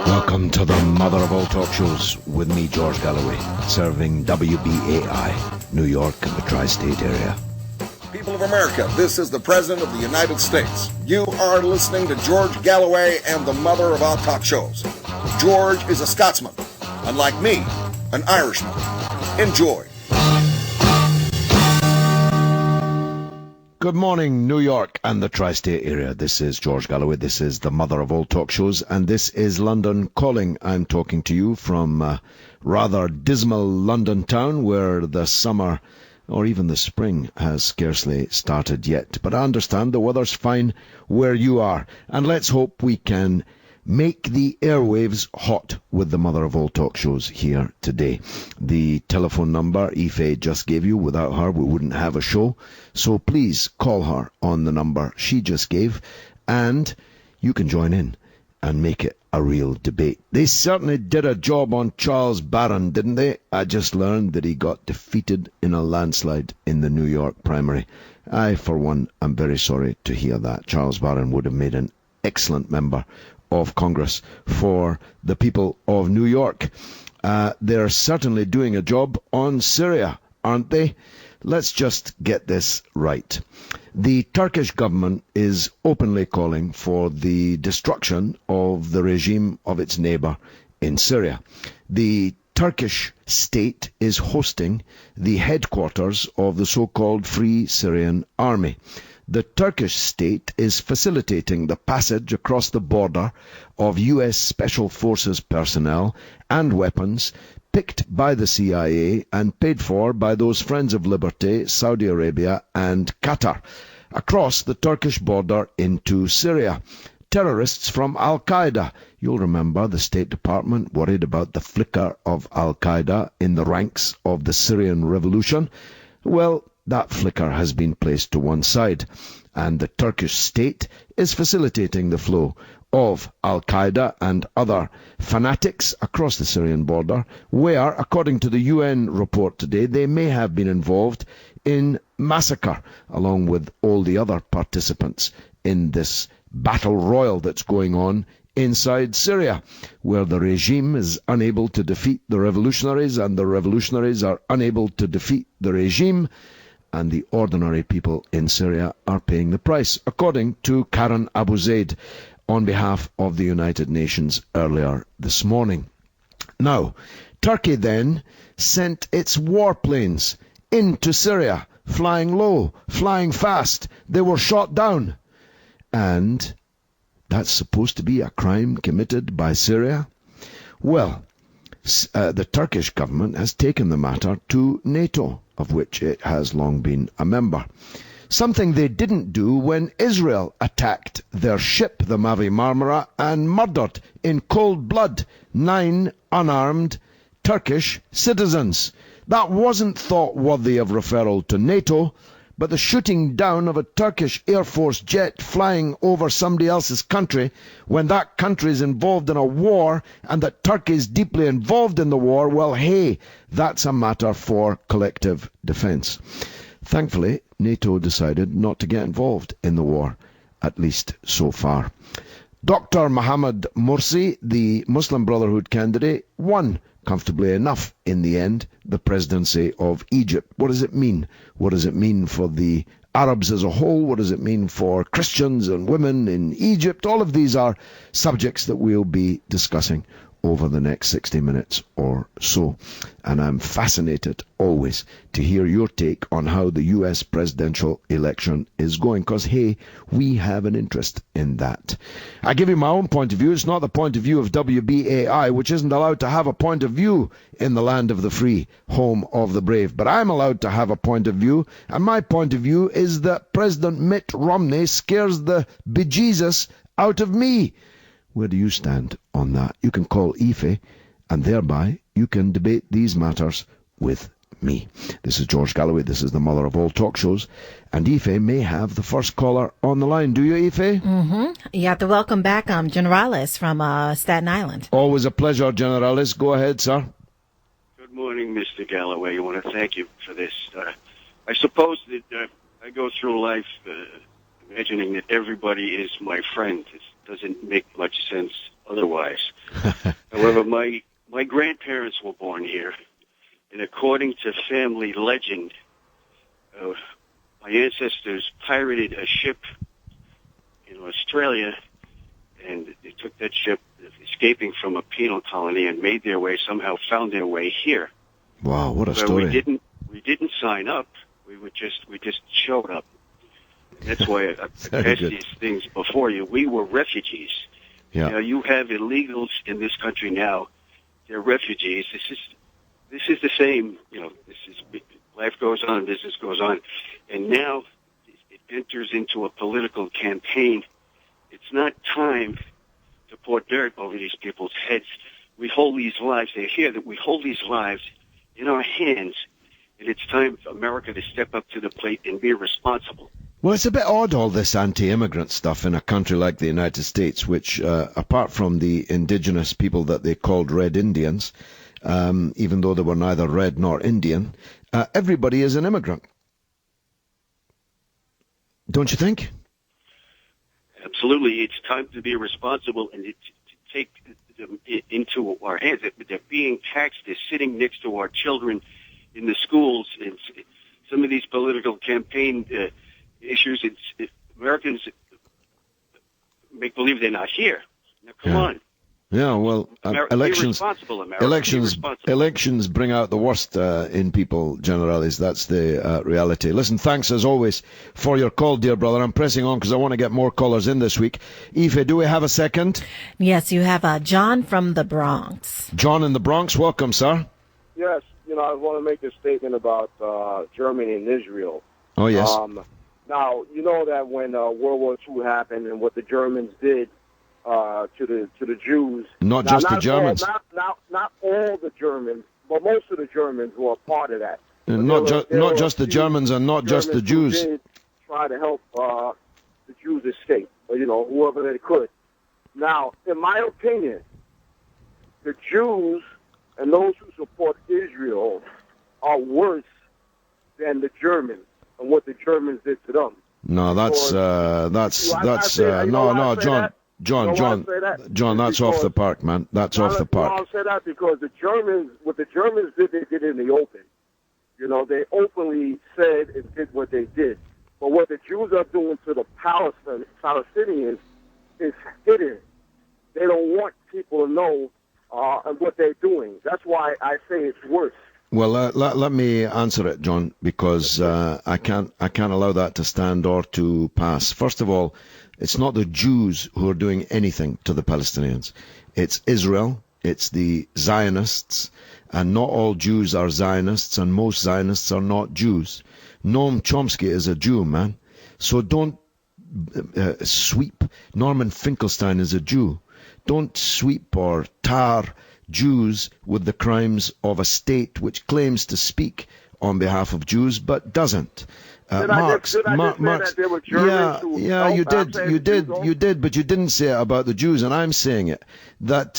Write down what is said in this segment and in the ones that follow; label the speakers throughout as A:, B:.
A: Welcome to the mother of all talk shows with me, George Galloway, serving WBAI, New York and the tri-state area.
B: People of America, this is the President of the United States. You are listening to George Galloway and the mother of all talk shows. George is a Scotsman, and like me, an Irishman. Enjoy.
A: Good morning, New York and the tri-state area. This is George Galloway. This is the mother of all talk shows, and this is London Calling. I'm talking to you from rather dismal London town, where the summer or even the spring has scarcely started yet. But I understand the weather's fine where you are, and let's hope we can make the airwaves hot with the mother of all talk shows here today. The telephone number Aoife just gave you, without her we wouldn't have a show, so please call her on the number she just gave, and you can join in and make it a real debate. They certainly did a job on Charles Barron, didn't they? I just learned that he got defeated in a landslide in the New York primary. I, for one, am very sorry to hear that. Charles Barron would have made an excellent member of Congress for the people of New York. They're certainly doing a job on Syria, aren't they? Let's just get this right. The Turkish government is openly calling for the destruction of the regime of its neighbour in Syria. The Turkish state is hosting the headquarters of the so-called Free Syrian Army. The Turkish state is facilitating the passage across the border of US Special Forces personnel and weapons picked by the CIA and paid for by those Friends of Liberty, Saudi Arabia and Qatar, across the Turkish border into Syria. Terrorists from Al-Qaeda. You'll remember the State Department worried about the flicker of Al-Qaeda in the ranks of the Syrian revolution. Well, that flicker has been placed to one side, and the Turkish state is facilitating the flow of Al-Qaeda and other fanatics across the Syrian border, where, according to the UN report today, they may have been involved in massacre, along with all the other participants in this battle royal that's going on inside Syria, where the regime is unable to defeat the revolutionaries and the revolutionaries are unable to defeat the regime, and the ordinary people in Syria are paying the price, according to Karen Abu Zaid on behalf of the United Nations earlier this morning. Now, Turkey then sent its warplanes into Syria, flying low, flying fast. They were shot down. And that's supposed to be a crime committed by Syria? Well, the Turkish government has taken the matter to NATO, of which it has long been a member. Something they didn't do when Israel attacked their ship, the Mavi Marmara, and murdered in cold blood 9 unarmed Turkish citizens. That wasn't thought worthy of referral to NATO, but the shooting down of a Turkish Air Force jet flying over somebody else's country when that country is involved in a war and that Turkey is deeply involved in the war, well, hey, that's a matter for collective defence. Thankfully, NATO decided not to get involved in the war, at least so far. Dr. Mohammed Morsi, the Muslim Brotherhood candidate, won comfortably enough in the end the presidency of Egypt. What does it mean? What does it mean for the Arabs as a whole? What does it mean for Christians and women in Egypt? All of these are subjects that we'll be discussing over the next 60 minutes or so. And I'm fascinated always to hear your take on how the US presidential election is going, because, hey, we have an interest in that. I give you my own point of view. It's not the point of view of WBAI, which isn't allowed to have a point of view in the land of the free, home of the brave. But I'm allowed to have a point of view, and my point of view is that President Mitt Romney scares the bejesus out of me. Where do you stand on that? You can call Aoife, and thereby you can debate these matters with me. This is George Galloway. This is the mother of all talk shows. And Aoife may have the first caller on the line. Do you, Aoife?
C: Mm-hmm. You have to welcome back Generalis from Staten Island.
A: Always a pleasure, Generalis. Go ahead, sir.
D: Good morning, Mr. Galloway. I want to thank you for this. I suppose that I go through life imagining that everybody is my friend. doesn't make much sense otherwise. However, my grandparents were born here, and according to family legend, my ancestors pirated a ship in Australia, and they took that ship, escaping from a penal colony, and made their way, somehow found their way here.
A: Wow, what a
D: Where
A: story.
D: we didn't sign up. We just showed up. That's why I
A: Very
D: passed
A: good.
D: these things before you. We were refugees.
A: Yeah.
D: You know, you have illegals in this country now. They're refugees. This is the same. You know, life goes on, business goes on, and now it enters into a political campaign. It's not time to pour dirt over these people's heads. We hold these lives. They hear that we hold these lives in our hands, and it's time for America to step up to the plate and be responsible.
A: Well, it's a bit odd, all this anti-immigrant stuff in a country like the United States, which, apart from the indigenous people that they called Red Indians, even though they were neither red nor Indian, everybody is an immigrant. Don't you think?
D: Absolutely. It's time to be responsible and to take them into our hands. They're being taxed. They're sitting next to our children in the schools. And some of these political campaign issues, Americans make believe they're not here. Now, come on.
A: Yeah, well, elections bring out the worst in people, generalis. That's the reality. Listen, thanks as always for your call, dear brother. I'm pressing on because I want to get more callers in this week. Aoife, do we have a second?
C: Yes, you have John from the Bronx.
A: John in the Bronx, welcome, sir.
E: Yes, I want to make a statement about Germany and Israel.
A: Oh, yes.
E: Now, you know that when World War II happened and what the Germans did to the Jews.
A: Not just the Germans.
E: Not all the Germans, but most of the Germans were a part of that.
A: Not just the Germans and not just the Jews.
E: Who did try to help the Jews escape, or, whoever they could. Now, in my opinion, the Jews and those who support Israel are worse than the Germans and what the Germans did to them.
A: No, John, that's off the park, man. That's off the park.
E: I'll say that because what the Germans did, they did in the open. They openly said and did what they did. But what the Jews are doing to the Palestinians is hidden. They don't want people to know what they're doing. That's why I say it's worse.
A: Well, let me answer it, John, because I can't allow that to stand or to pass. First of all, it's not the Jews who are doing anything to the Palestinians. It's Israel, it's the Zionists, and not all Jews are Zionists, and most Zionists are not Jews. Noam Chomsky is a Jew, man. So don't sweep. Norman Finkelstein is a Jew. Don't sweep or tar Jews with the crimes of a state which claims to speak on behalf of Jews but doesn't. Marx, you did, but you didn't say it about the Jews, and I'm saying it that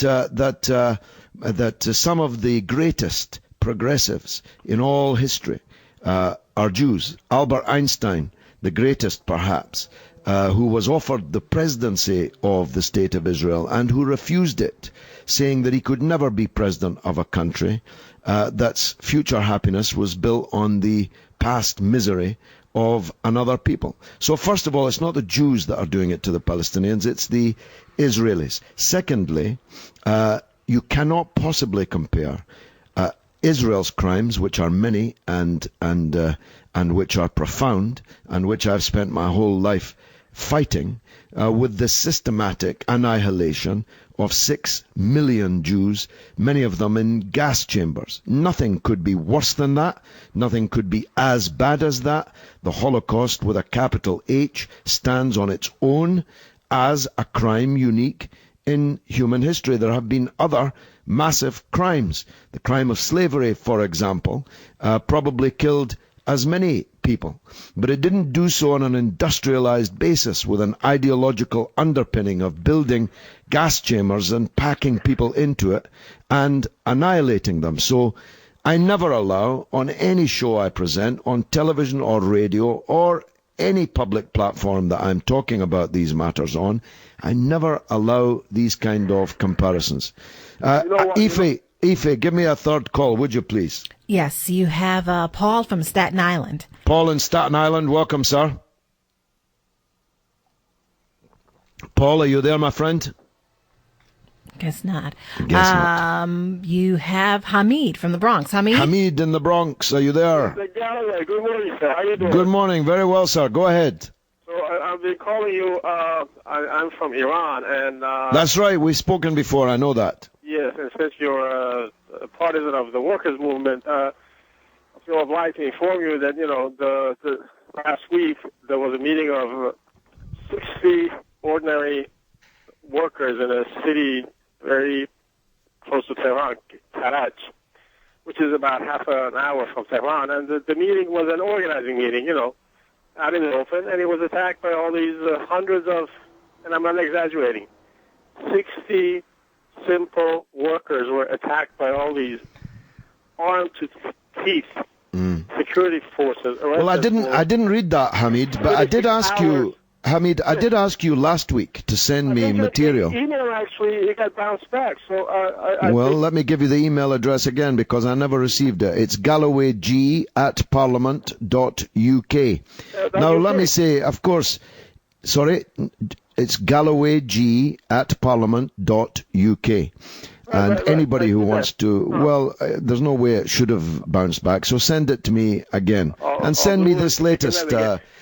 A: some of the greatest progressives in all history are Jews. Albert Einstein, the greatest perhaps, who was offered the presidency of the State of Israel and who refused it, saying that he could never be president of a country that's future happiness was built on the past misery of another people. So first of all, it's not the Jews that are doing it to the Palestinians, it's the Israelis. Secondly, you cannot possibly compare Israel's crimes, which are many and which are profound, and which I've spent my whole life fighting, with the systematic annihilation of 6 million Jews, many of them in gas chambers. Nothing could be worse than that. Nothing could be as bad as that. The Holocaust, with a capital H, stands on its own as a crime unique in human history. There have been other massive crimes. The crime of slavery, for example, probably killed as many people, but it didn't do so on an industrialized basis with an ideological underpinning of building gas chambers and packing people into it and annihilating them. So I never allow, on any show I present, on television or radio or any public platform that I'm talking about these matters on, I never allow these kind of comparisons. Ife, give me a third call, would you please?
C: Yes, you have Paul from Staten Island.
A: Paul in Staten Island, welcome, sir. Paul, are you there, my friend?
C: Guess not.
A: Guess not.
C: You have Hamid from the Bronx.
A: Hamid in the Bronx, are you there?
E: Mr. Galloway, good morning, sir. How you doing?
A: Good morning. Very well, sir. Go ahead.
E: So I've been calling you. I'm from Iran, and
A: That's right. We've spoken before. I know that.
E: yes, and since you're a partisan of the workers' movement, I feel obliged to inform you that the last week there was a meeting of 60 ordinary workers in a city very close to Tehran, Karaj, which is about half an hour from Tehran. And the meeting was an organizing meeting, out in the open, and it was attacked by all these hundreds of, and I'm not exaggerating, 60 simple workers were attacked by all these armed to teeth security forces.
A: Well, I didn't read that, Hamid, but I did ask you. Hamid, I did ask you last week to send me material.
E: Your email actually it got bounced back. So
A: let me give you the email address again because I never received it. It's gallowayg@parliament.uk. Now let me say, of course, sorry, it's gallowayg@parliament.uk. And anybody who wants to, there's no way it should have bounced back. So send it to me again, and send me this latest.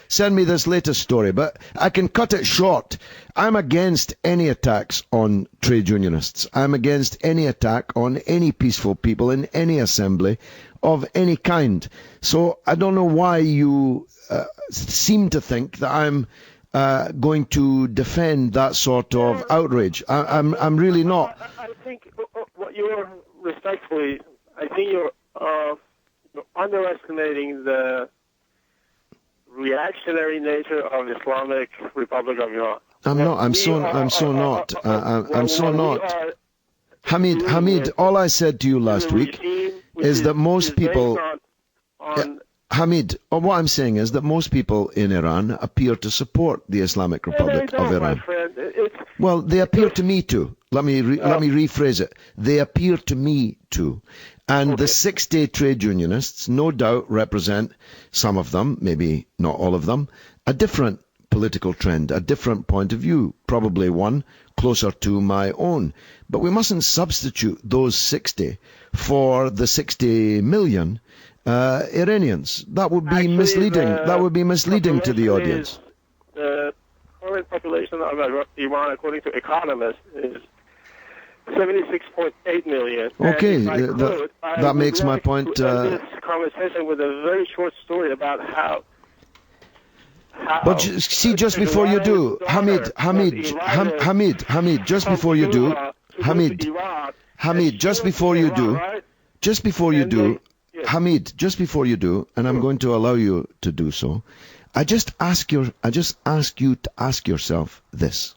A: Send me this latest story, but I can cut it short. I'm against any attacks on trade unionists. I'm against any attack on any peaceful people in any assembly of any kind. So I don't know why you seem to think that I'm going to defend that sort of outrage. I'm really not.
E: I think what you're respectfully, I think you're underestimating the reactionary nature of Islamic Republic of Iran.
A: I'm not. I'm so not. Hamid, all I said to you last week is that most people. Hamid, what I'm saying is that most people in Iran appear to support the Islamic Republic of Iran. Well, they appear to me to. Let me rephrase it. They appear to me to. And the 60 trade unionists, no doubt, represent some of them, maybe not all of them, a different political trend, a different point of view, probably one closer to my own. But we mustn't substitute those 60 for the 60 million Iranians. That would be misleading. That would be misleading to the audience.
E: The current population of Iran, according to economists, is 76.8 million.
A: Okay, that makes my point.
E: This conversation with a very short story about how.
A: But see, just before you do, Hamid, just before you do, Hamid, just before you do, Hamid, just before you do, and I'm going to allow you to do so. I just ask you to ask yourself this: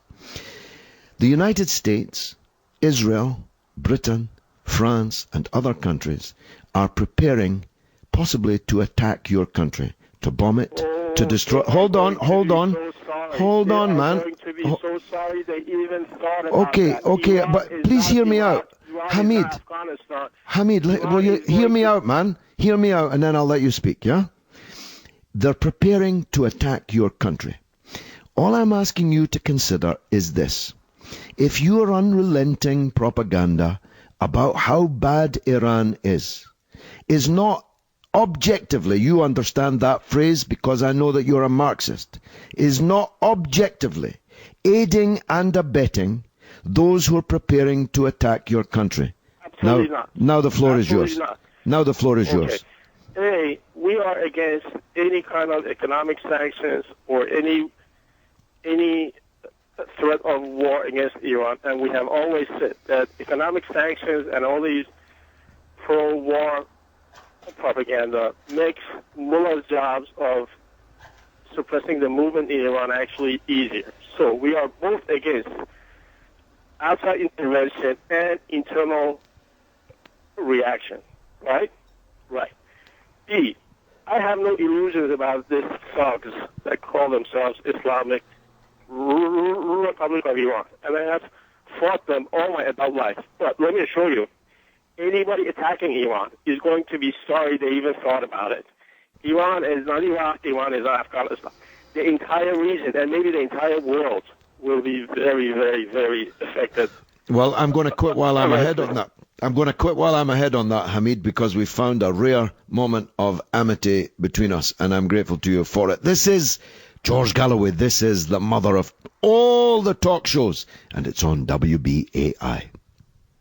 A: the United States, Israel, Britain, France, and other countries are preparing possibly to attack your country, to bomb it, to destroy. Hold on, man. Okay, but please hear me out. Hamid, will you hear me out, man? Hear me out, and then I'll let you speak, yeah? They're preparing to attack your country. All I'm asking you to consider is this. If your unrelenting propaganda about how bad Iran is not objectively, you understand that phrase because I know that you're a Marxist, is not objectively aiding and abetting those who are preparing to attack your country.
E: Absolutely not.
A: Now the floor is
E: Absolutely
A: yours.
E: Not.
A: Now the floor is yours.
E: A, we are against any kind of economic sanctions or any threat of war against Iran, and we have always said that economic sanctions and all these pro-war propaganda makes mullahs' jobs of suppressing the movement in Iran actually easier. So we are both against outside intervention and internal reaction. Right? Right. B,
F: I have no illusions about these thugs that call themselves Islamic Republic of Iran. And I have fought them all my adult life. But let me assure you, anybody attacking Iran is going to be sorry they even thought about it. Iran is not Iraq, Iran is not Afghanistan. The entire region, and maybe the entire world, will be very, very, very affected.
A: Well, I'm going to quit while I'm ahead on that. Hamid, because we found a rare moment of amity between us, and I'm grateful to you for it. This is George Galloway. This is the mother of all the talk shows, and it's on WBAI.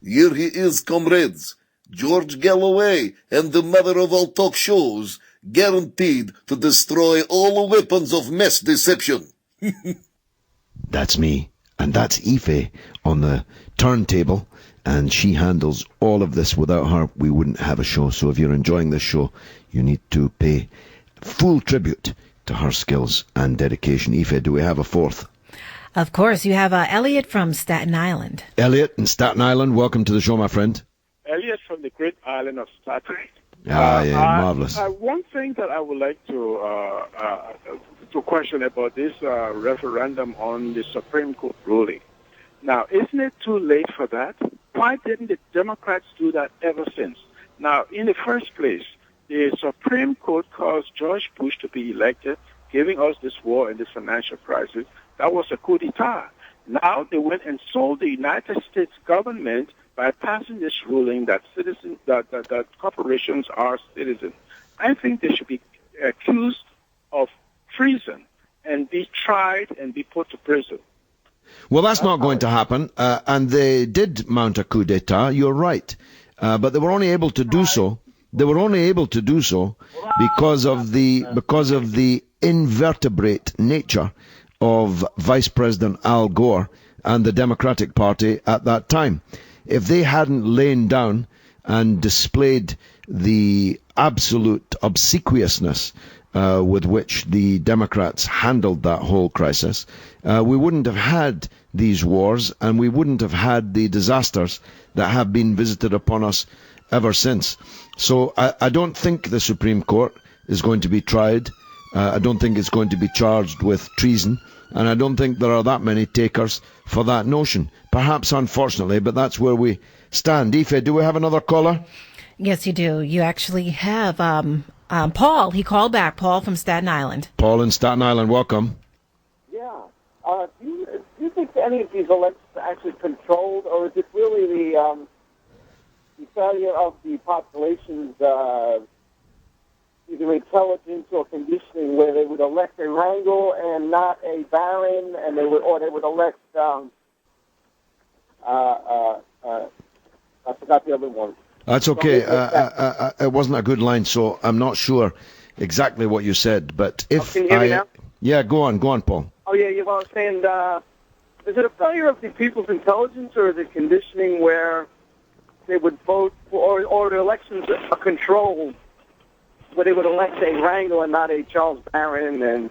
B: Here he is, comrades. George Galloway and the mother of all talk shows, guaranteed to destroy all weapons of mass deception.
A: That's me, and that's Ife on the turntable, and she handles all of this. Without her, we wouldn't have a show. So if you're enjoying this show, you need to pay full tribute to her skills and dedication. Ife, do we have a fourth?
C: Of course. You have Elliot from Staten Island.
A: Elliot in Staten Island, welcome to the show, my friend.
G: Elliot from the great island of Staten.
A: Marvelous.
G: One thing that I would like to question about this referendum on the Supreme Court ruling. Now, isn't it too late for that? Why didn't the Democrats do that ever since? Now, in the first place, the Supreme Court caused George Bush to be elected, giving us this war and this financial crisis. That was a coup d'etat. Now they went and sold the United States government by passing this ruling that that corporations are citizens. I think they should be accused of treason and be tried and be put to prison.
A: Well, that's not going to happen, and they did mount a coup d'etat. You're right, but they were only able to do so. They were only able to do so because of the invertebrate nature of Vice President Al Gore and the Democratic Party at that time. If they hadn't lain down and displayed the absolute obsequiousness with which the Democrats handled that whole crisis, we wouldn't have had these wars, and we wouldn't have had the disasters that have been visited upon us ever since. So I don't think the Supreme Court is going to be tried. I don't think it's going to be charged with treason, and I don't think there are that many takers for that notion. Perhaps unfortunately, but that's where we stand. Ife, do we have another caller?
C: Yes, you do. You actually have Paul. He called back. Paul from Staten Island.
A: Paul in Staten Island, welcome.
H: Yeah. Do you think any of these elections are actually controlled, or is it really the failure of the population's either intelligence or conditioning, where they would elect a wrangle and not a baron, and they would elect I forgot the other one.
A: That's okay. It wasn't a good line, so I'm not sure exactly what you said. But if
H: can you hear me now?
A: Yeah, go on, Paul.
H: Oh yeah, I was saying, is it a failure of the people's intelligence, or is it conditioning where they would vote for, or the elections are controlled, where they would elect a wrangle and not a Charles Barron and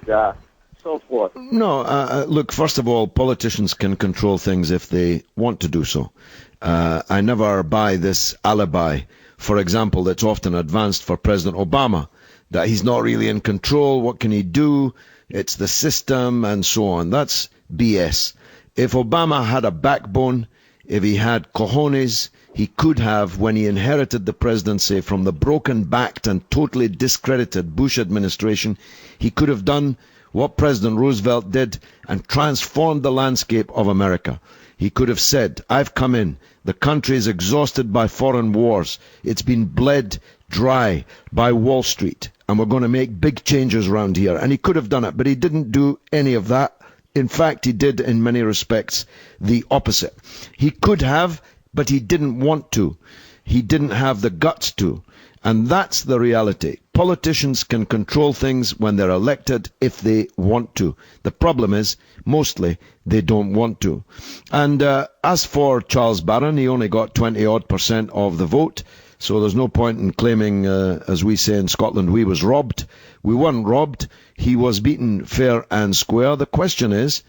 H: so forth?
A: No, look, first of all, politicians can control things if they want to do so. I never buy this alibi, for example, that's often advanced for President Obama, that he's not really in control. What can he do? It's the system and so on. That's BS. If Obama had a backbone, if he had cojones, he could have, when he inherited the presidency from the broken-backed and totally discredited Bush administration, he could have done what President Roosevelt did and transformed the landscape of America. He could have said, I've come in. The country is exhausted by foreign wars. It's been bled dry by Wall Street, and we're going to make big changes around here. And he could have done it, but he didn't do any of that. In fact, he did, in many respects, the opposite. He could have, but he didn't want to. He didn't have the guts to. And that's the reality. Politicians can control things when they're elected if they want to. The problem is, mostly, they don't want to. And as for Charles Barron, he only got 20-odd% of the vote. So there's no point in claiming, as we say in Scotland, we was robbed. We weren't robbed. He was beaten fair and square. The question is,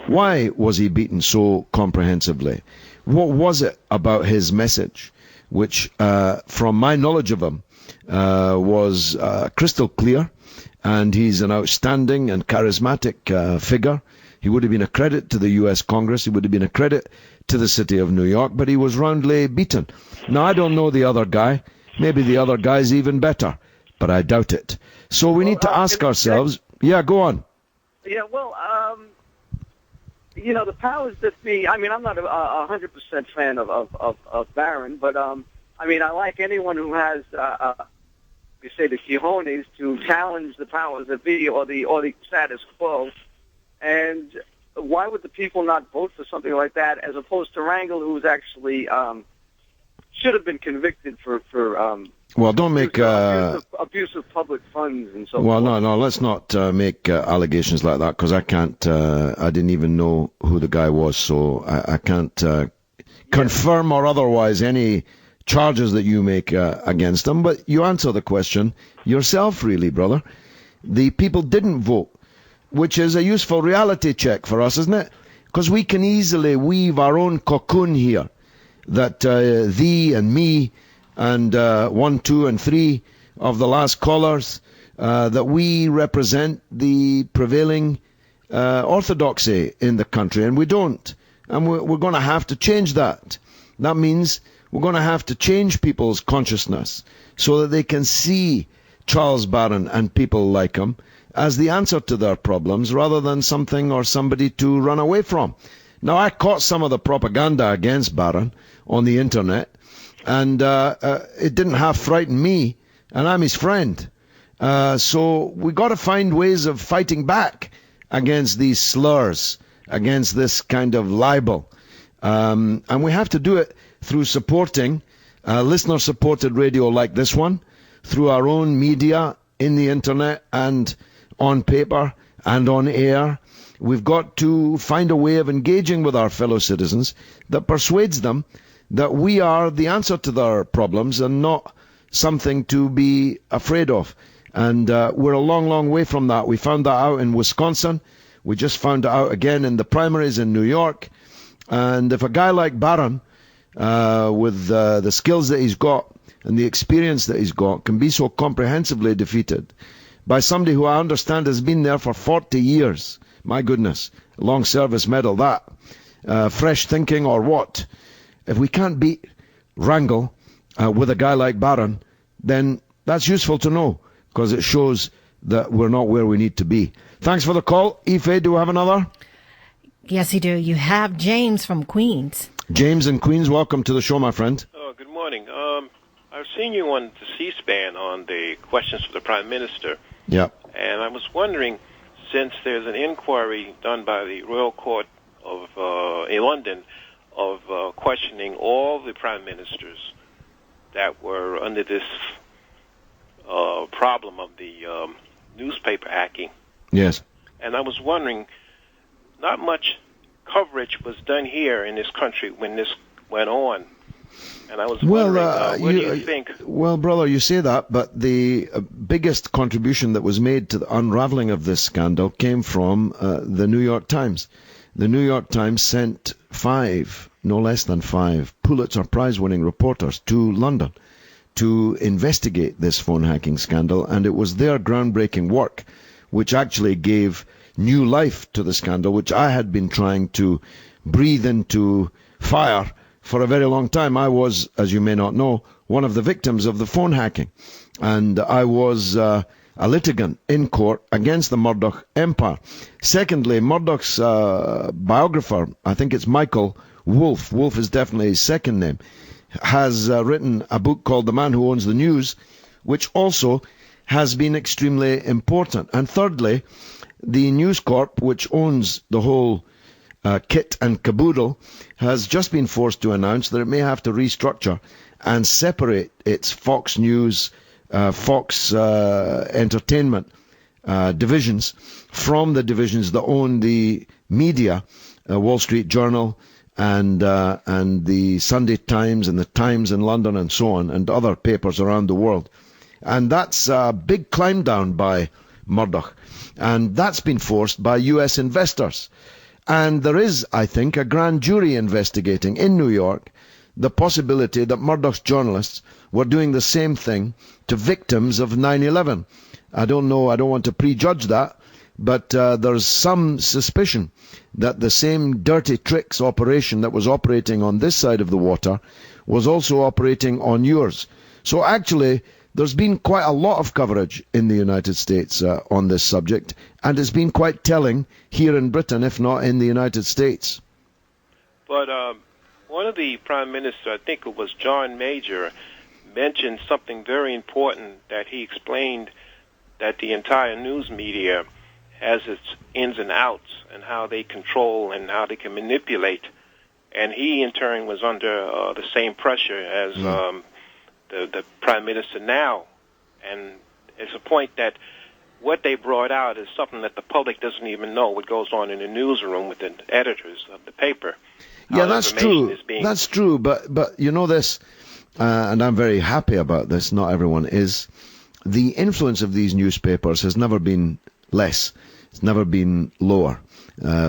A: why was he beaten so comprehensively? What was it about his message which, from my knowledge of him, was crystal clear, and he's an outstanding and charismatic figure. He would have been a credit to the U.S. Congress. He would have been a credit to the city of New York, but he was roundly beaten. Now, I don't know the other guy. Maybe the other guy's even better, but I doubt it. So we need to ask ourselves... Yeah, go on.
H: Yeah, well, the powers that be, I mean, I'm not a 100% fan of Barron, but, I like anyone who has, you say, the cojones to challenge the powers that be or the status quo. And why would the people not vote for something like that as opposed to Rangel, who's actually should have been convicted for
A: well, don't make
H: abuse of public funds and so forth.
A: Well, no, let's not make allegations like that, because I can't. I didn't even know who the guy was, so I can't confirm or otherwise any charges that you make against him. But you answer the question yourself, really, brother. The people didn't vote, which is a useful reality check for us, isn't it? Because we can easily weave our own cocoon here, that thee and me and 1, 2, and 3 of the last callers, that we represent the prevailing orthodoxy in the country, and we don't. And we're going to have to change that. That means we're going to have to change people's consciousness so that they can see Charles Barron and people like him as the answer to their problems, rather than something or somebody to run away from. Now, I caught some of the propaganda against Barron on the internet, and it didn't half frighten me, and I'm his friend. So we got to find ways of fighting back against these slurs, against this kind of libel. And we have to do it through supporting listener-supported radio like this one, through our own media, in the internet and on paper and on air. We've got to find a way of engaging with our fellow citizens that persuades them that we are the answer to their problems and not something to be afraid of. And we're a long, long way from that. We found that out in Wisconsin. We just found it out again in the primaries in New York. And if a guy like Barron, with the skills that he's got and the experience that he's got, can be so comprehensively defeated by somebody who I understand has been there for 40 years, my goodness, long service medal, that, fresh thinking or what? If we can't beat Rangel with a guy like Barron, then that's useful to know, because it shows that we're not where we need to be. Thanks for the call. Ife, do we have another?
C: Yes, you do. You have James from Queens.
A: James in Queens, welcome to the show, my friend.
I: Oh, good morning. I've seen you on the C-SPAN on the questions for the Prime Minister.
A: Yeah.
I: And I was wondering, since there's an inquiry done by the Royal Court of in London of questioning all the Prime Ministers that were under this problem of the newspaper hacking.
A: Yes.
I: And I was wondering, not much coverage was done here in this country when this went on. And I was wondering, what do you think?
A: Well, brother, you say that, but the biggest contribution that was made to the unraveling of this scandal came from the New York Times. The New York Times sent 5, no less than 5, Pulitzer Prize-winning reporters to London to investigate this phone hacking scandal, and it was their groundbreaking work which actually gave new life to the scandal, which I had been trying to breathe into fire for a very long time. I was, as you may not know, one of the victims of the phone hacking, and I was a litigant in court against the Murdoch empire. Secondly, Murdoch's biographer, I think it's Michael Wolff, Wolff is definitely his second name, has written a book called The Man Who Owns the News, which also has been extremely important. And thirdly, the News Corp, which owns the whole kit and caboodle, has just been forced to announce that it may have to restructure and separate its Fox News, Fox Entertainment divisions from the divisions that own the media, Wall Street Journal and the Sunday Times and the Times in London and so on, and other papers around the world. And that's a big climb down by Murdoch. And that's been forced by US investors. And there is, I think, a grand jury investigating in New York the possibility that Murdoch's journalists were doing the same thing to victims of 9/11. I don't know, I don't want to prejudge that, but there's some suspicion that the same dirty tricks operation that was operating on this side of the water was also operating on yours. So actually, there's been quite a lot of coverage in the United States on this subject, and it's been quite telling here in Britain, if not in the United States.
I: But one of the prime ministers, I think it was John Major, mentioned something very important, that he explained that the entire news media has its ins and outs and how they control and how they can manipulate. And he, in turn, was under the same pressure as the prime minister now. And it's a point that what they brought out is something that the public doesn't even know what goes on in the newsroom with the editors of the paper.
A: Yeah, that's true. That's true. But you know this, and I'm very happy about this, not everyone is, the influence of these newspapers has never been less. It's never been lower.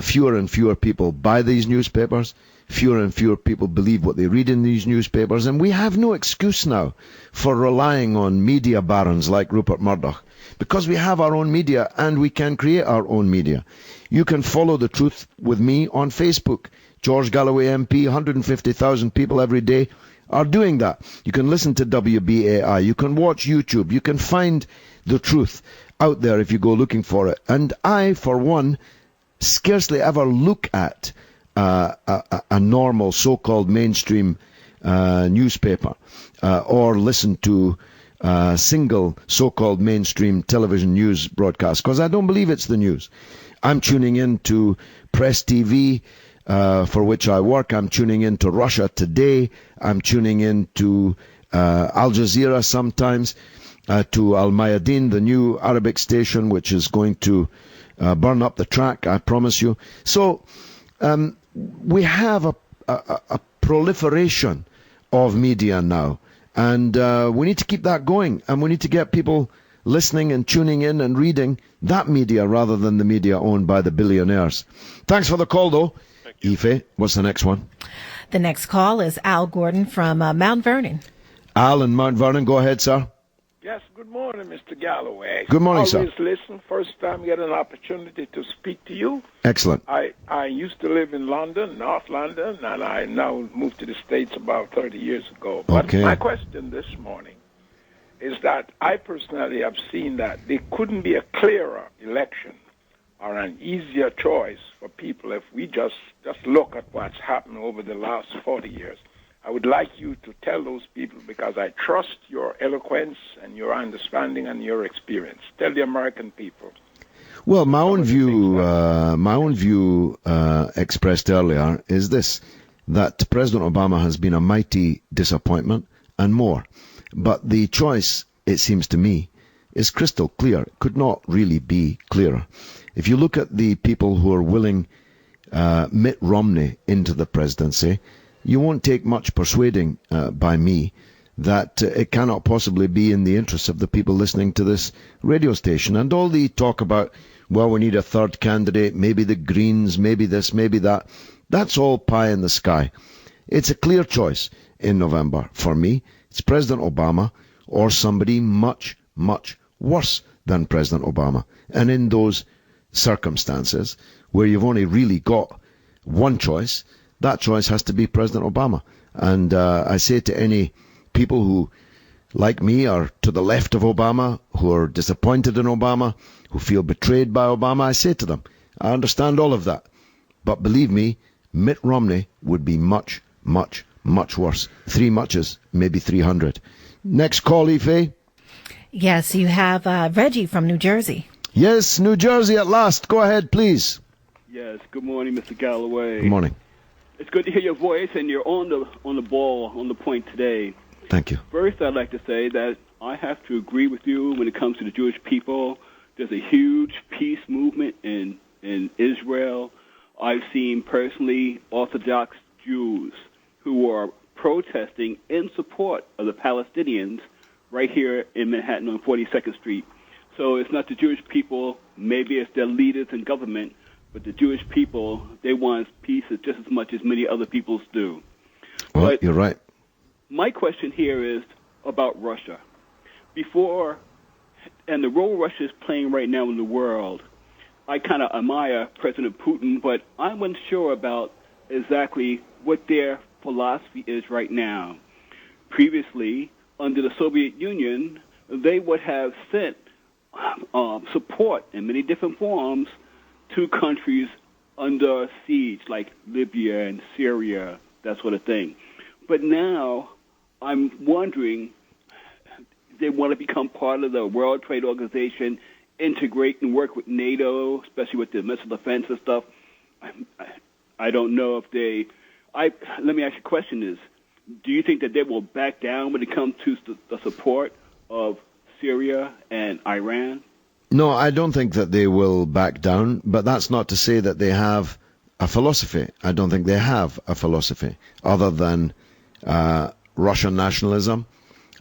A: Fewer and fewer people buy these newspapers. Fewer and fewer people believe what they read in these newspapers. And we have no excuse now for relying on media barons like Rupert Murdoch, because we have our own media and we can create our own media. You can follow The Truth with me on Facebook. George Galloway MP, 150,000 people every day are doing that. You can listen to WBAI. You can watch YouTube. You can find The Truth out there if you go looking for it. And I, for one, scarcely ever look at a normal so-called mainstream newspaper or listen to single so-called mainstream television news broadcast, because I don't believe it's the news. I'm tuning in to Press TV, for which I work. I'm tuning in to Russia Today. I'm tuning in to Al Jazeera sometimes, to Al Mayadeen, the new Arabic station, which is going to burn up the track, I promise you. So we have a proliferation of media now, and we need to keep that going, and we need to get people listening and tuning in and reading that media rather than the media owned by the billionaires. Thanks for the call, though. Ife, what's the next one?
C: The next call is Al Gordon from Mount Vernon.
A: Al in Mount Vernon, go ahead, sir.
J: Yes, good morning, Mr. Galloway.
A: Good morning, sir.
J: Always listen. First time get an opportunity to speak to you.
A: Excellent.
J: I used to live in London, North London, and I now moved to the States about 30 years ago. But my question this morning is that I personally have seen that there couldn't be a clearer election or an easier choice for people if we just look at what's happened over the last 40 years. I would like you to tell those people, because I trust your eloquence and your understanding and your experience. Tell the American people.
A: Well, my own view expressed earlier is this, that President Obama has been a mighty disappointment and more. But the choice, it seems to me, is crystal clear. It could not really be clearer. If you look at the people who are willing Mitt Romney into the presidency, you won't take much persuading by me that it cannot possibly be in the interests of the people listening to this radio station. And all the talk about, well, we need a third candidate, maybe the Greens, maybe this, maybe that, that's all pie in the sky. It's a clear choice in November for me. It's President Obama or somebody much, much worse than President Obama. And in those circumstances where you've only really got one choice, that choice has to be President Obama. And I say to any people who, like me, are to the left of Obama, who are disappointed in Obama, who feel betrayed by Obama, I say to them, I understand all of that. But believe me, Mitt Romney would be much, much, much worse. 3 muches, maybe 300. Next call, Ife.
C: Yes, you have Reggie from New Jersey.
A: Yes, New Jersey at last. Go ahead, please.
K: Yes, good morning, Mr. Galloway.
A: Good morning.
K: It's good to hear your voice, and you're on the ball, on the point today.
A: Thank you.
K: First, I'd like to say that I have to agree with you when it comes to the Jewish people. There's a huge peace movement in Israel. I've seen personally Orthodox Jews who are protesting in support of the Palestinians right here in Manhattan on 42nd Street. So it's not the Jewish people, maybe it's their leaders in government, but the Jewish people, they want peace just as much as many other peoples do.
A: Well,
K: But
A: you're right.
K: my question here is about Russia. Before, and the role Russia is playing right now in the world, I kind of admire President Putin, but I'm unsure about exactly what their philosophy is right now. Previously, under the Soviet Union, they would have sent support in many different forms to countries under siege, like Libya and Syria, that sort of thing. But now, I'm wondering, they want to become part of the World Trade Organization, integrate and work with NATO, especially with the missile defense and stuff. I don't know if they... let me ask you a question is, do you think that they will back down when it comes to the support of Syria and Iran?
A: No, I don't think that they will back down, but that's not to say that they have a philosophy. I don't think they have a philosophy other than Russian nationalism,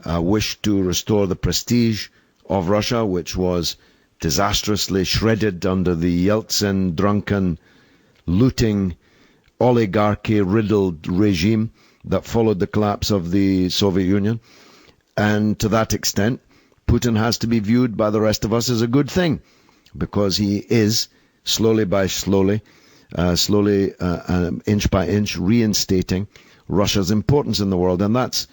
A: wish to restore the prestige of Russia, which was disastrously shredded under the Yeltsin drunken, looting, oligarchy-riddled regime that followed the collapse of the Soviet Union. And to that extent, Putin has to be viewed by the rest of us as a good thing, because he is, slowly by slowly, inch by inch, reinstating Russia's importance in the world. And that's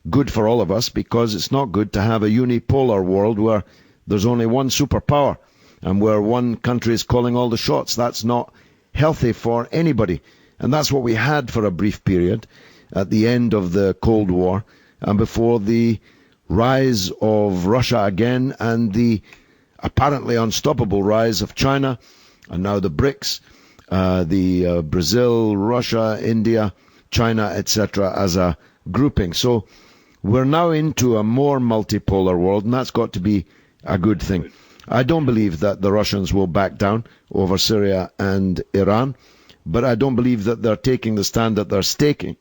A: good for all of us, because it's not good to have a unipolar world where there's only one superpower and where one country is calling all the shots. That's not healthy for anybody. And that's what we had for a brief period at the end of the Cold War and before the rise of Russia again and the apparently unstoppable rise of China and now the BRICS, Brazil, Russia, India, China, etc. as a grouping. So we're now into a more multipolar world, and that's got to be a good thing. I don't believe that the Russians will back down over Syria and Iran, but I don't believe that they're taking the stand that they're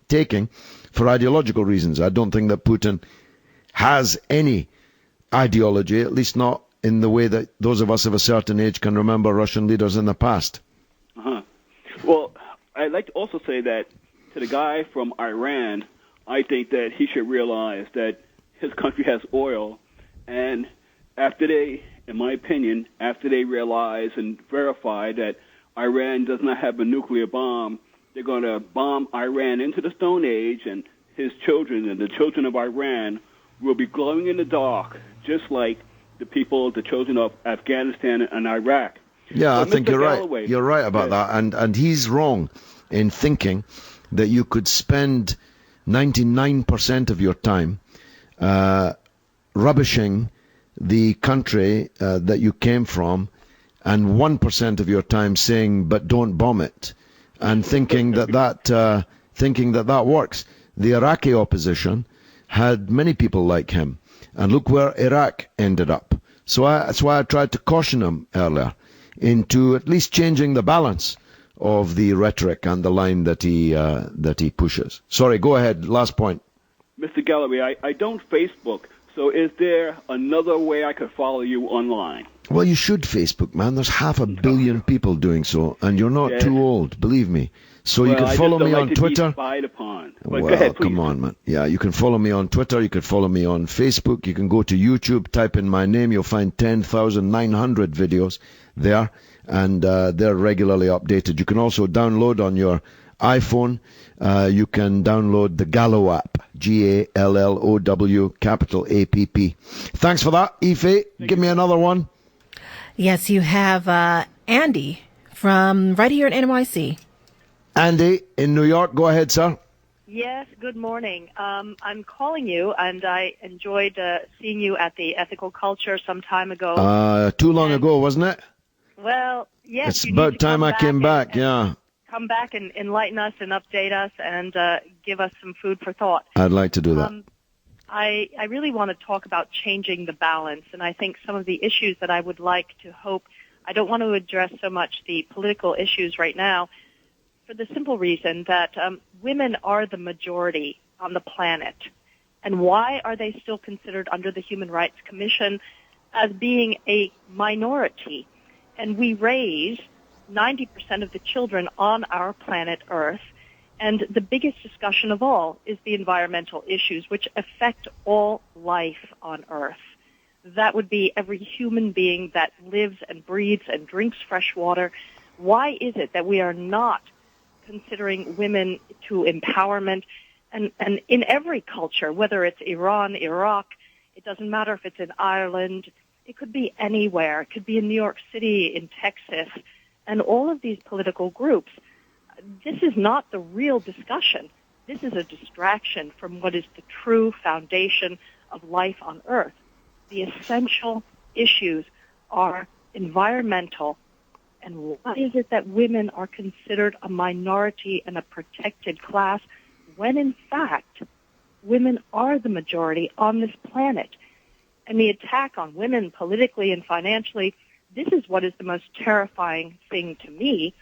A: taking for ideological reasons. I don't think that Putin has any ideology, at least not in the way that those of us of a certain age can remember Russian leaders in the past.
K: Well, I'd like to also say that to the guy from Iran, I think that he should realize that his country has oil, and after they, in my opinion, after they realize and verify that Iran does not have a nuclear bomb, they're going to bomb Iran into the Stone Age, and his children and the children of Iran will be glowing in the dark, just like the children of Afghanistan and Iraq.
A: Yeah,
K: so
A: I think
K: Mr.
A: you're
K: Galloway,
A: right. You're right about that, and he's wrong in thinking that you could spend 99% of your time rubbishing the country that you came from, and 1% of your time saying, "But don't bomb it," and thinking that works. The Iraqi opposition had many people like him, and look where Iraq ended up. So that's why I tried to caution him earlier into at least changing the balance of the rhetoric and the line that he pushes. Sorry, go ahead. Last point.
K: Mr. Galloway, I don't Facebook, so is there another way I could follow you online?
A: Well, you should Facebook, man. There's 500 million people doing so, and you're not too old, believe me. So you can follow me on Twitter.
K: Be spied upon. But
A: well,
K: go ahead, please.
A: Come on, man. Yeah, you can follow me on Twitter. You can follow me on Facebook. You can go to YouTube, type in my name. You'll find 10,900 videos there, and they're regularly updated. You can also download on your iPhone. You can download the Galloway app, Gallow, capital APP. Thanks for that, Ife. Give me another one.
C: Yes, you have Andy from right here in NYC.
A: Andy in New York. Go ahead, sir.
L: Yes, good morning. I'm calling you, and I enjoyed seeing you at the Ethical Culture some time ago.
A: Too long ago, wasn't it?
L: Well, yes.
A: It's about time I came back, yeah.
L: Come back and enlighten us and update us and give us some food for thought.
A: I'd like to do that.
L: I really want to talk about changing the balance, and I think some of the issues that I would like to hope, I don't want to address so much the political issues right now, for the simple reason that women are the majority on the planet. And why are they still considered under the Human Rights Commission as being a minority? And we raise 90% of the children on our planet Earth, And the biggest discussion of all is the environmental issues, which affect all life on Earth. That would be every human being that lives and breathes and drinks fresh water. Why is it that we are not considering women to empowerment? And in every culture, whether it's Iran, Iraq, it doesn't matter if it's in Ireland, it could be anywhere. It could be in New York City, in Texas, and all of these political groups. This is not the real discussion. This is a distraction from what is the true foundation of life on Earth. The essential issues are environmental, and why is it that women are considered a minority and a protected class when, in fact, women are the majority on this planet? And the attack on women politically and financially, this is what is the most terrifying thing to me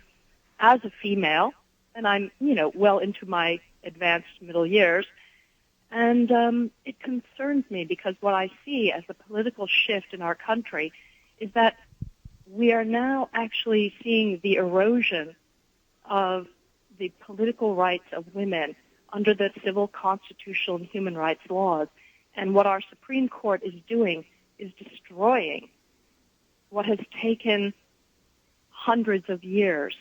L: as a female, and I'm, well into my advanced middle years, and it concerns me because what I see as a political shift in our country is that we are now actually seeing the erosion of the political rights of women under the civil, constitutional, and human rights laws. And what our Supreme Court is doing is destroying what has taken hundreds of years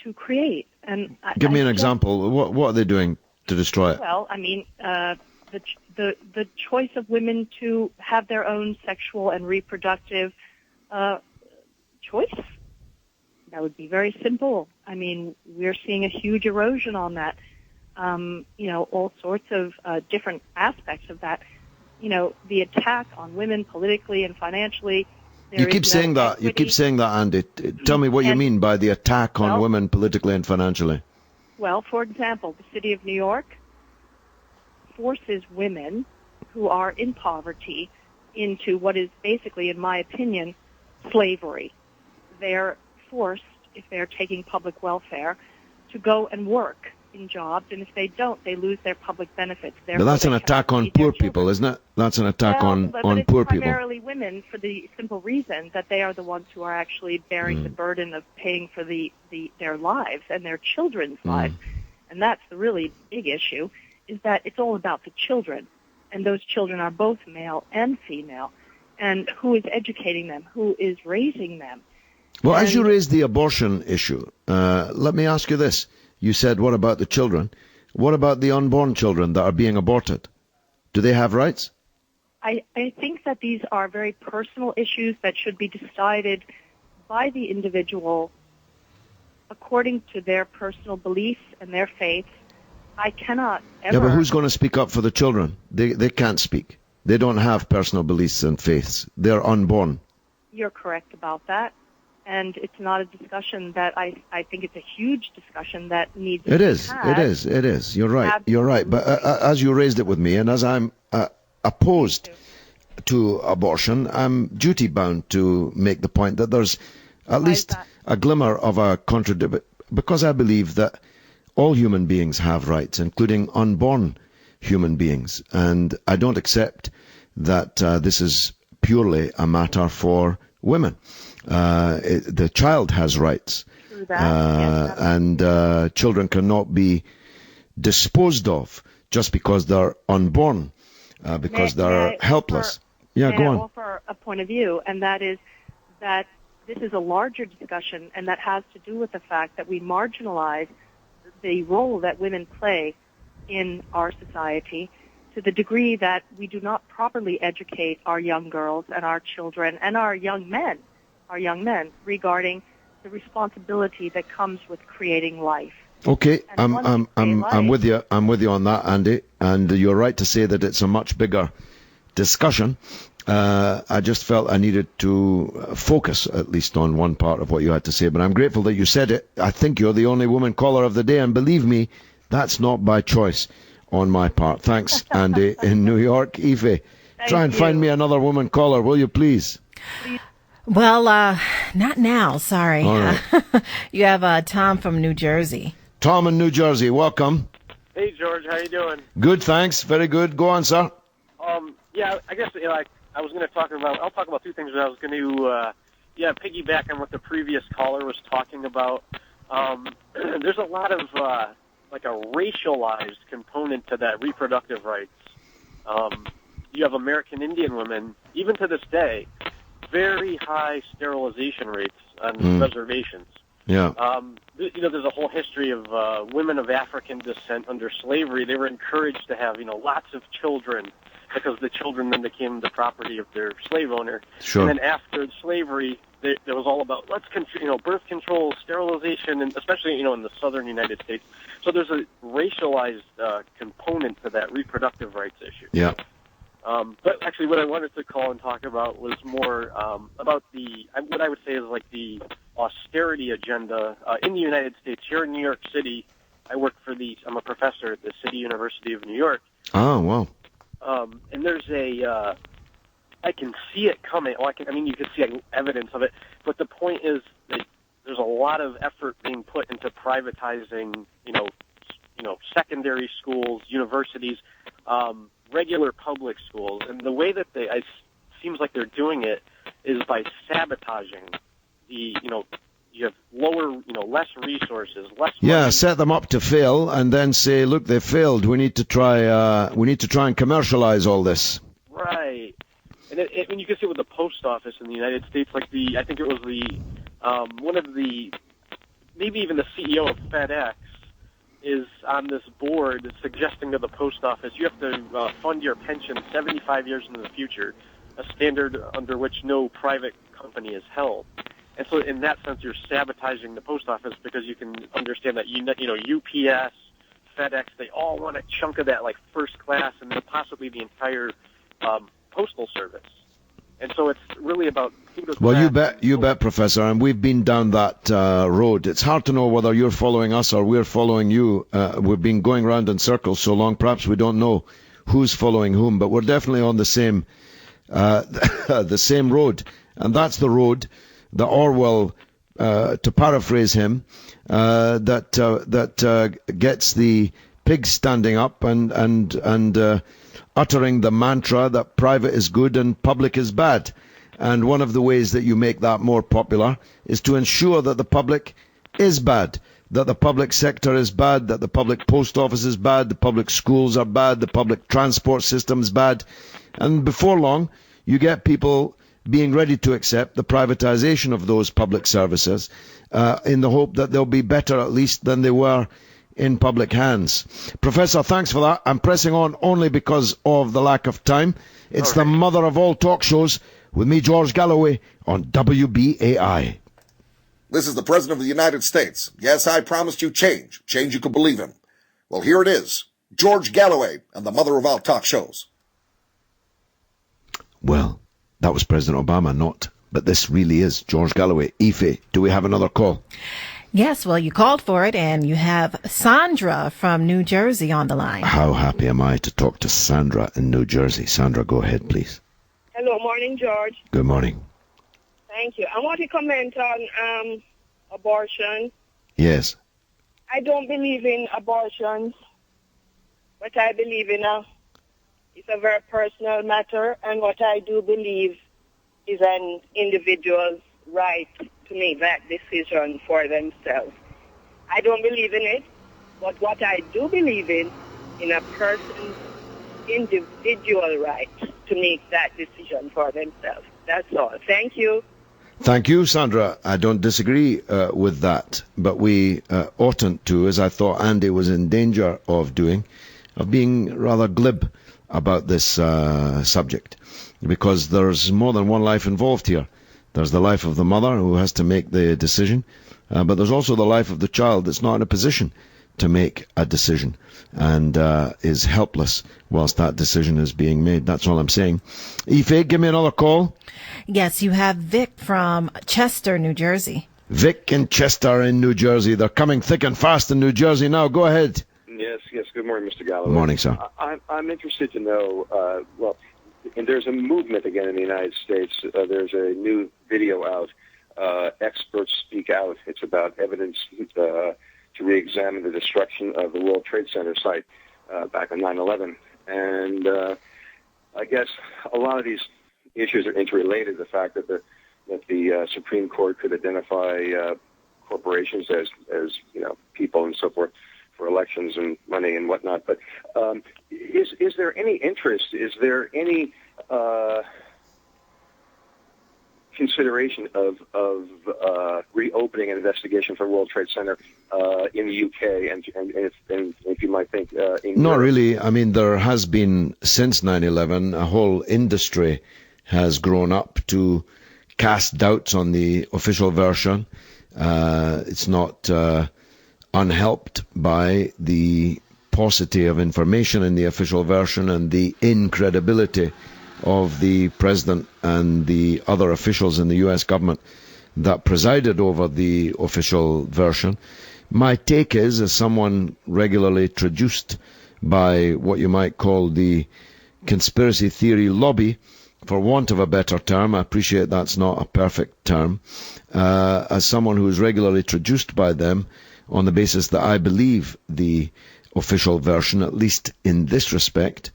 L: to create. And
A: give me an example. What are they doing to destroy it?
L: Well, I mean, the choice of women to have their own sexual and reproductive choice. That would be very simple. I mean, we're seeing a huge erosion on that. All sorts of different aspects of that. The attack on women politically and financially.
A: You keep saying that. You keep saying that, Andy. Tell me what you mean by the attack on women politically and financially.
L: Well, for example, the city of New York forces women who are in poverty into what is basically, in my opinion, slavery. They're forced, if they're taking public welfare, to go and work in jobs, and if they don't, they lose their public benefits.
A: But that's an attack on poor people, isn't it? That's an attack on poor people.
L: But it's primarily women for the simple reason that they are the ones who are actually bearing the burden of paying for their lives and their children's lives. And that's the really big issue, is that it's all about the children. And those children are both male and female. And who is educating them? Who is raising them?
A: Well, as you raise the abortion issue, let me ask you this. You said, what about the children? What about the unborn children that are being aborted? Do they have rights?
L: I think that these are very personal issues that should be decided by the individual according to their personal beliefs and their faiths. I cannot ever...
A: Yeah, but who's going to speak up for the children? They can't speak. They don't have personal beliefs and faiths. They're unborn.
L: You're correct about that. And it's not a discussion that I think it's a huge discussion that needs to be had.
A: It is. You're right. But as you raised it with me, and as I'm opposed to abortion, I'm duty-bound to make the point that there's at least a glimmer of a contradiction, because I believe that all human beings have rights, including unborn human beings. And I don't accept that this is purely a matter for women. The child has rights, and children cannot be disposed of just because they're unborn, because they're helpless. Go on.
L: May I offer a point of view, and that is that this is a larger discussion, and that has to do with the fact that we marginalize the role that women play in our society to the degree that we do not properly educate our young girls and our children and our young men regarding the responsibility that comes with creating life.
A: Okay, I'm with you. I'm with you on that, Andy. And you're right to say that it's a much bigger discussion. I just felt I needed to focus at least on one part of what you had to say. But I'm grateful that you said it. I think you're the only woman caller of the day, and believe me, that's not by choice on my part. Thanks, Andy in New York. Ife, try and find me another woman caller, will you, please?
C: Well, not now. Sorry.
A: All right.
C: You have Tom from New Jersey.
A: Tom in New Jersey, welcome.
M: Hey, George, how you doing?
A: Good, thanks. Very good. Go on, sir.
M: Yeah, I guess I was going to talk about. I'll talk about two things. But I was going to, piggyback on what the previous caller was talking about. There's a lot of like a racialized component to that reproductive rights. You have American Indian women, even to this day, very high sterilization rates on reservations.
A: Yeah.
M: There's a whole history of women of African descent under slavery. They were encouraged to have, lots of children because the children then became the property of their slave owner.
A: Sure.
M: And then after slavery, there was all about birth control, sterilization, and especially, in the southern United States. So there's a racialized component to that reproductive rights issue.
A: Yeah.
M: But actually, what I wanted to call and talk about was more about what I would say is like the austerity agenda in the United States. Here in New York City, I'm a professor at the City University of New York.
A: Oh, wow.
M: And there's I can see it coming. You can see evidence of it. But the point is that there's a lot of effort being put into privatizing, secondary schools, universities, regular public schools, and the way that it seems like they're doing it is by sabotaging you have lower, less resources, less money.
A: Yeah, set them up to fail, and then say, look, they failed. We need to try and commercialize all this.
M: Right, and you can see with the post office in the United States, like I think it was one of the, maybe even the CEO of FedEx is on this board suggesting to the post office you have to fund your pension 75 years into the future, a standard under which no private company is held. And so in that sense, you're sabotaging the post office because you can understand that, UPS, FedEx, they all want a chunk of that, like first class, and then possibly the entire postal service. And so it's really about...
A: Well, you bet, Professor, and we've been down that road. It's hard to know whether you're following us or we're following you. We've been going round in circles so long, perhaps we don't know who's following whom, but we're definitely on the same the same road. And that's the road that Orwell, to paraphrase him, that gets the pigs standing up and uttering the mantra that private is good and public is bad. And one of the ways that you make that more popular is to ensure that the public is bad, that the public sector is bad, that the public post office is bad, the public schools are bad, the public transport system is bad. And before long, you get people being ready to accept the privatization of those public services in the hope that they'll be better at least than they were in public hands. Professor, thanks for that. I'm pressing on only because of the lack of time. It's the mother of all talk shows with me, George Galloway, on WBAI.
B: This is the President of the United States. Yes, I promised you change. Change you could believe in. Well, here it is. George Galloway and the mother of all talk shows.
A: Well, that was President Obama, not. But this really is George Galloway. Ife, do we have another call?
C: Yes, well, you called for it, and you have Sandra from New Jersey on the line.
A: How happy am I to talk to Sandra in New Jersey. Sandra, go ahead, please.
N: Hello, morning, George.
A: Good morning.
N: Thank you. I want to comment on abortion.
A: Yes.
N: I don't believe in abortions, but I believe it's a very personal matter, and what I do believe is an individual's right to make that decision for themselves. I don't believe in it, but what I do believe in a person's individual right to make that decision for themselves. That's all. Thank you.
A: Thank you, Sandra. I don't disagree with that, but we oughtn't to, as I thought Andy was in danger of doing, of being rather glib about this subject, because there's more than one life involved here. There's the life of the mother who has to make the decision, but there's also the life of the child that's not in a position to make a decision and is helpless whilst that decision is being made. That's all I'm saying. Ife, give me another call.
C: Yes, you have Vic from Chester, New Jersey.
A: Vic in Chester in New Jersey. They're coming thick and fast in New Jersey now. Go ahead.
O: Yes. Good morning, Mr. Galloway.
A: Good morning, sir.
O: I'm interested to know, and there's a movement again in the United States. There's a new video out, Experts Speak Out. It's about evidence to re-examine the destruction of the World Trade Center site back on 9/11. And I guess a lot of these issues are interrelated. The fact that the Supreme Court could identify corporations as people and so forth for elections and money and whatnot. But is there any interest? Is there any consideration of reopening an investigation for World Trade Center in the UK, and if you might think in
A: Not
O: Europe?
A: really. I mean, there has been, since 9/11, a whole industry has grown up to cast doubts on the official version. It's not unhelped by the paucity of information in the official version and the incredibility of the president and the other officials in the US government that presided over the official version. My take is, as someone regularly traduced by what you might call the conspiracy theory lobby, for want of a better term, I appreciate that's not a perfect term, as someone who is regularly traduced by them on the basis that I believe the official version, at least in this respect,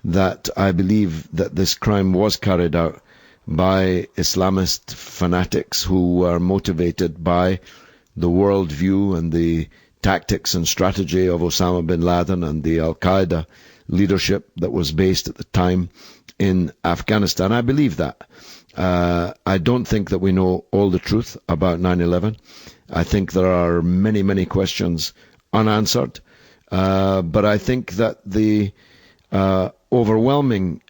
A: that I believe that this crime was carried out by Islamist fanatics who were motivated by the worldview and the tactics and strategy of Osama bin Laden and the Al-Qaeda leadership that was based at the time in Afghanistan. I believe that. I don't think that we know all the truth about 9/11. I think there are many, many questions unanswered. But I think that the overwhelming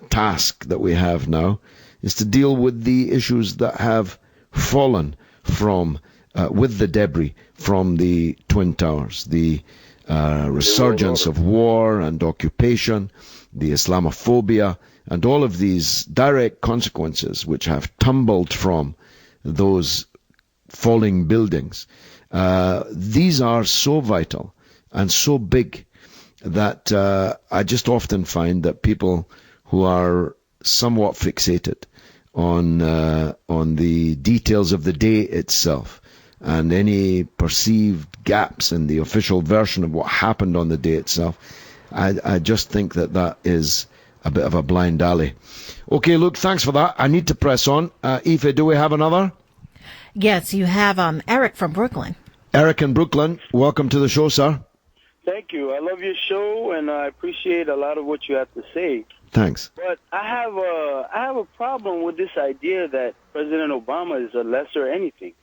A: task that we have now is to deal with the issues that have fallen from, with the debris from the Twin Towers, the resurgence of war and occupation, the Islamophobia, and all of these direct consequences which have tumbled from those falling buildings. These are so vital and so big that I just often find that people who are somewhat fixated on the details of the day itself and any perceived gaps in the official version of what happened on the day itself, I just think that is a bit of a blind alley. Okay, Luke, thanks for that. I need to press on. Aoife, do we have another?
C: Yes, you have Eric from Brooklyn.
A: Eric in Brooklyn, welcome to the show, sir.
P: Thank you. I love your show, and I appreciate a lot of what you have to say.
A: Thanks.
P: But I have a problem with this idea that President Obama is a lesser anything.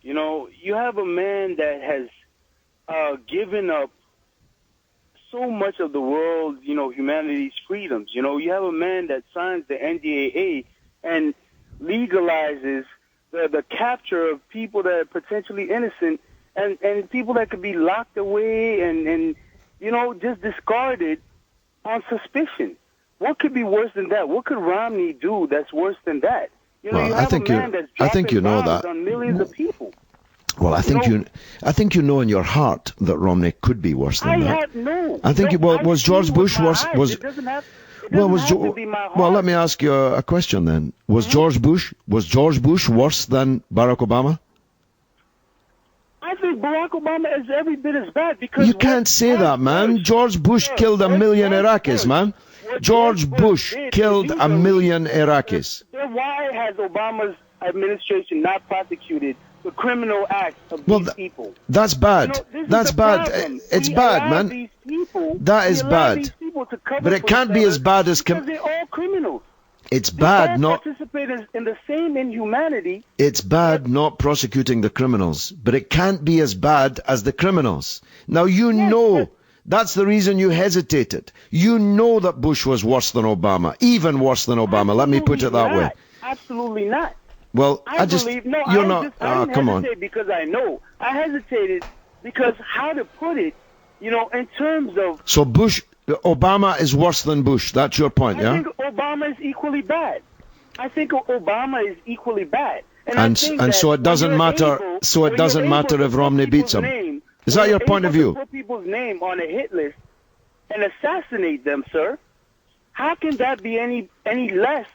P: You know, you have a man that has given up so much of the world, you know, humanity's freedoms. You know, you have a man that signs the NDAA and legalizes the capture of people that are potentially innocent and people that could be locked away and you know, just discarded on suspicion. What could be worse than that? What could Romney do that's worse than that? You know,
A: well,
P: you have a man that's dropping bombs on millions of people.
A: Well, I think you know in your heart that Romney could be worse than that.
P: I
A: think was George Bush worse? Well, let me ask you a question then. Was George Bush worse than Barack Obama?
P: I think Barack Obama is every bit as bad because
A: you can't say that, man. George Bush killed 1 million Iraqis, man. George Bush killed 1 million Iraqis.
P: Then why has Obama's administration not prosecuted the criminal acts of these people?
A: That's bad.
P: You know,
A: that's bad. It's bad, man. That is bad. But it can't be as bad as...
P: Because they're all criminals.
A: It's bad not...
P: participate in the same inhumanity.
A: It's bad not prosecuting the criminals, but it can't be as bad as the criminals. Now, you know... That's the reason you hesitated. You know that Bush was worse than Obama, even worse than Obama. Let me put it that way.
P: Absolutely not.
A: Well,
P: I
A: didn't
P: come
A: on.
P: Because I know. I hesitated because how to put it, you know, in terms of...
A: So Obama is worse than Bush. That's your point, yeah?
P: I think Obama is equally bad.
A: And so it doesn't matter. So it doesn't matter if Romney beats him. Is that your point of view?
P: Put people's name on a hit list and assassinate them, sir. How can that be any less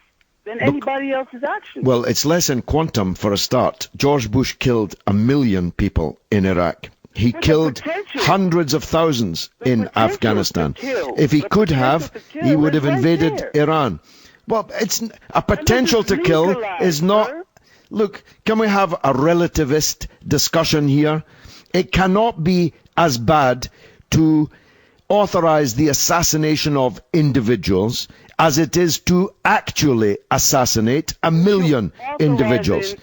P: than anybody else's action?
A: Well, it's less in quantum for a start. George Bush killed 1 million people in Iraq. He killed hundreds of thousands in Afghanistan. If he could have, he would have invaded Iran. Well, it's a potential to kill is not... Look, can we have a relativist discussion here? It cannot be as bad to authorize the assassination of individuals as it is to actually assassinate 1 million individuals.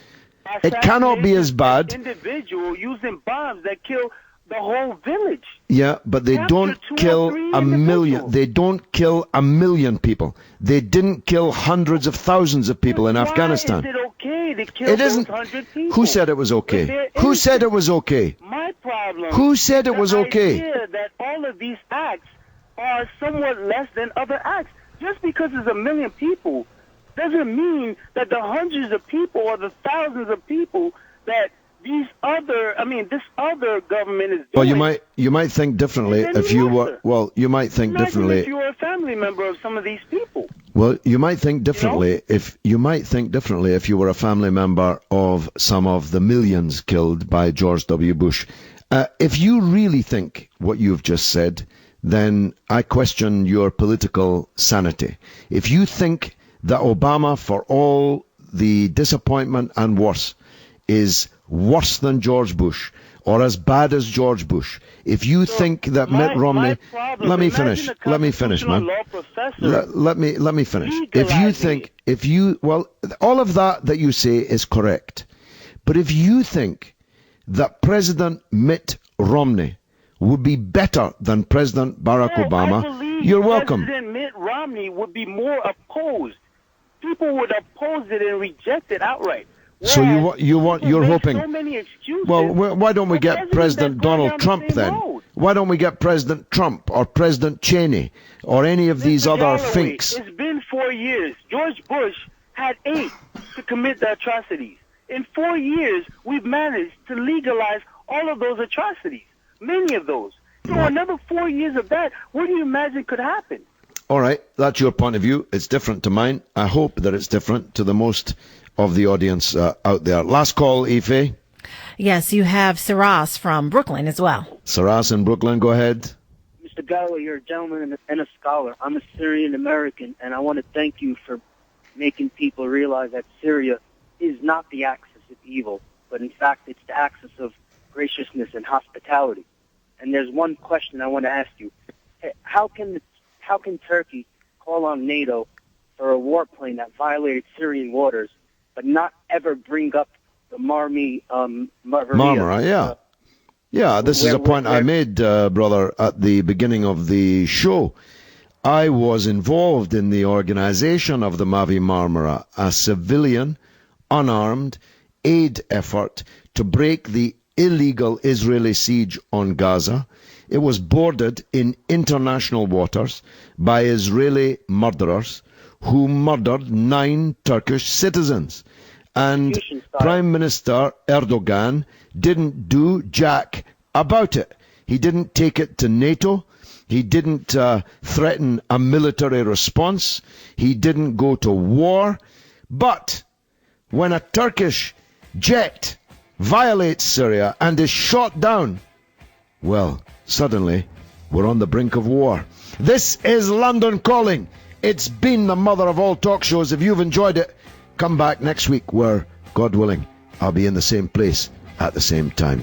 A: It cannot be as bad.
P: Individual using bombs that kill the whole village.
A: Yeah, but they don't kill 1 million. They don't kill 1 million people. They didn't kill hundreds of thousands of people in Afghanistan.
P: Is it okay to kill
A: It isn't.
P: 100 people?
A: Who said it was okay? Who said it was okay?
P: My problem.
A: Who said it was okay?
P: The idea that all of these acts are somewhat less than other acts. Just because there's 1 million people doesn't mean that the hundreds of people or the thousands of people that this other government is doing.
A: Well, you might think differently if you were. Well, you might think differently
P: if you were a family member of some of these people.
A: Well, you might think differently if you were a family member of some of the millions killed by George W. Bush. If you really think what you've just said, then I question your political sanity. If you think that Obama, for all the disappointment and worse, is worse than George Bush or as bad as George Bush, if you think that Mitt Romney, let me finish, man. Let me finish. All of that you say is correct. But if you think that President Mitt Romney would be better than President Barack Obama, you're welcome.
P: President Mitt Romney would be more opposed. People would oppose it and reject it outright.
A: So you're hoping.
P: So many excuses.
A: Well, why don't we get President Donald Trump then? Why don't we get President Trump or President Cheney or any of these other finks?
P: It's been 4 years. George Bush had 8 to commit the atrocities. In 4 years, we've managed to legalize all of those atrocities. Many of those. So another 4 years of that, what do you imagine could happen?
A: All right, that's your point of view. It's different to mine. I hope that it's different to the most of the audience out there. Last call, Ife.
C: Yes, you have Saras from Brooklyn as well.
A: Saras in Brooklyn, go ahead.
Q: Mr. Galloway, you're a gentleman and a scholar. I'm a Syrian American, and I want to thank you for making people realize that Syria is not the axis of evil, but in fact it's the axis of graciousness and hospitality. And there's one question I want to ask you. How can Turkey call on NATO for a warplane that violated Syrian waters, but not ever bring up the
A: Marmara, yeah. Yeah, this is a point I made, brother, at the beginning of the show. I was involved in the organization of the Mavi Marmara, a civilian, unarmed aid effort to break the illegal Israeli siege on Gaza. It was boarded in international waters by Israeli murderers who murdered 9 Turkish citizens. And Prime Minister Erdogan didn't do jack about it. He didn't take it to NATO. He didn't threaten a military response. He didn't go to war. But when a Turkish jet violates Syria and is shot down, well, suddenly we're on the brink of war. This is London Calling. It's been the mother of all talk shows. If you've enjoyed it, come back next week where, God willing, I'll be in the same place at the same time.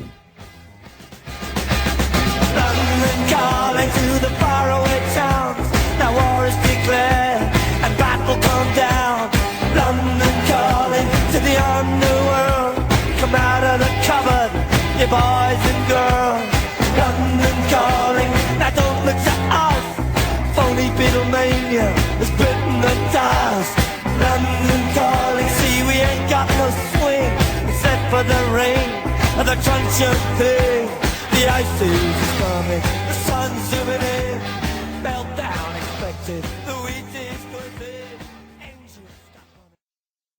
R: London calling to the faraway towns. Now war is declared and battle come down. London calling to the underworld. Come out of the cupboard, you boys and girls. London calling, now don't look to us. Phony Beatlemania has bitten the dust. London calling, see we ain't got no swing except for the rain and the crunch of thing. The ice is coming, the sun's zooming in, meltdown expected.